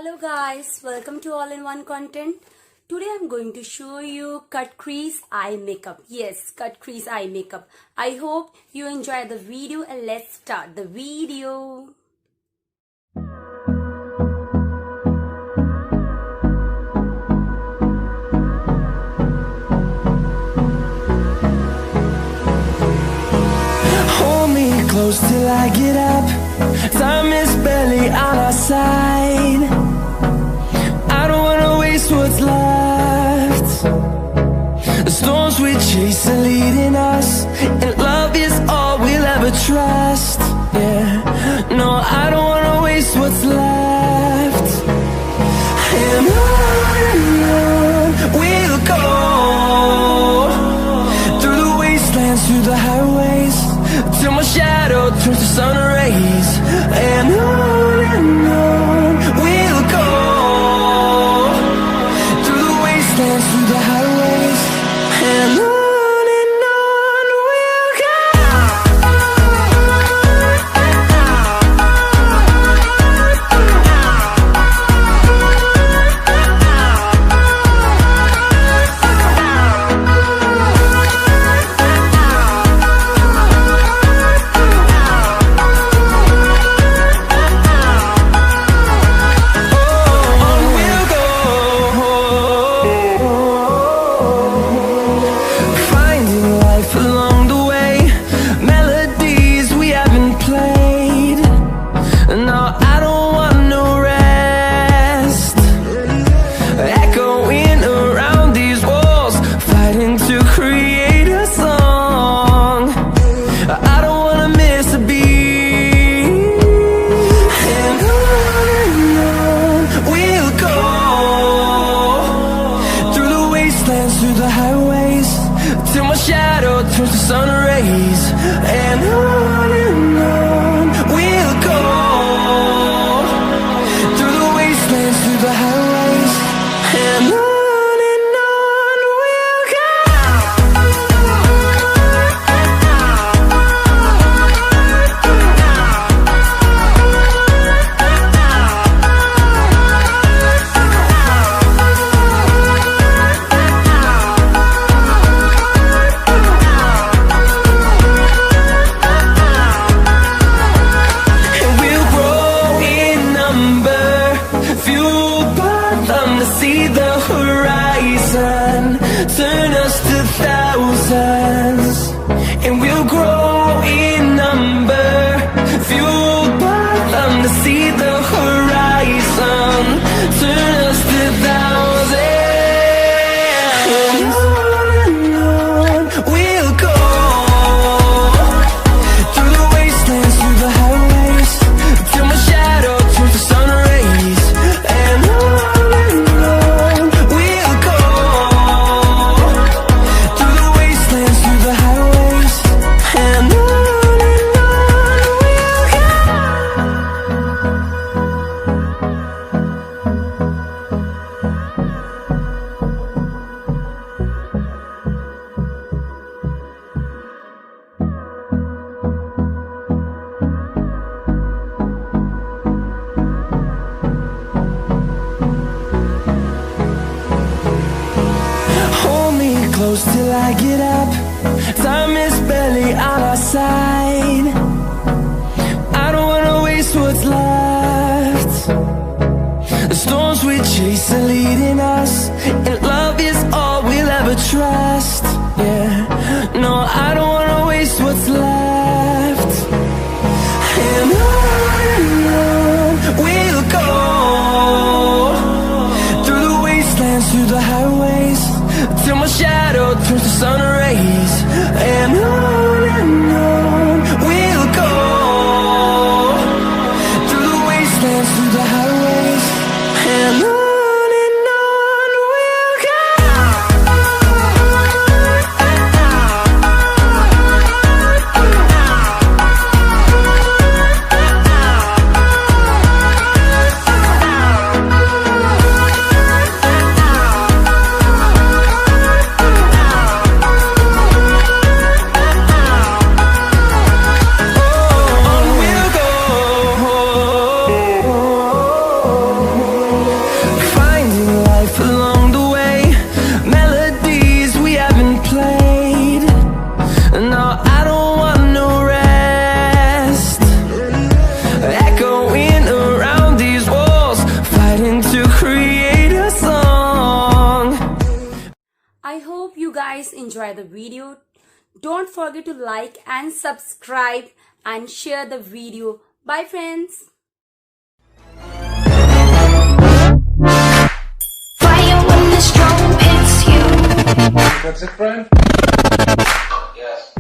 Hello guys, welcome to all-in-one content. Today I'm going to show you cut crease eye makeup. Yes, cut crease eye makeup. I hope you enjoy the video and let's start the video. Hold me close till I get up. Time is barely on our side. I don't wanna waste what's left. The storms we chase are leading us, and love is all we'll ever trust. Yeah, no, I don't wanna waste what's left. And on we'll go, through the wastelands, through the highways, till my shadow turns to sun rays. And on we'll go, through the wastelands, through the highways, and on we'll go. Through the highways, till my shadow turns to sun rays. And on we'll go, through the wastelands, through the highways, and on we'll go. See the horizon, turn us to thousands, and we'll grow in number, fueled by them. To see the horizon, turn us to thousands, and on we'll go, through the wastelands, through the highways, till my shadow turns to sun rays. And on close till I get up. Time is barely on our side. I don't wanna waste what's left. The storms we chase are leading us, and love is all we'll ever trust. Yeah, no, I don't wanna waste what's left. And on we'll go, through the wastelands, through the highways, till my shadow turns to sun rays. And on we'll go, through the wastelands, through the highways, and on. guys enjoy the video, don't forget to like and subscribe and share the video. Bye friends. Fire when the storm hits you. That's it, friend? Yes.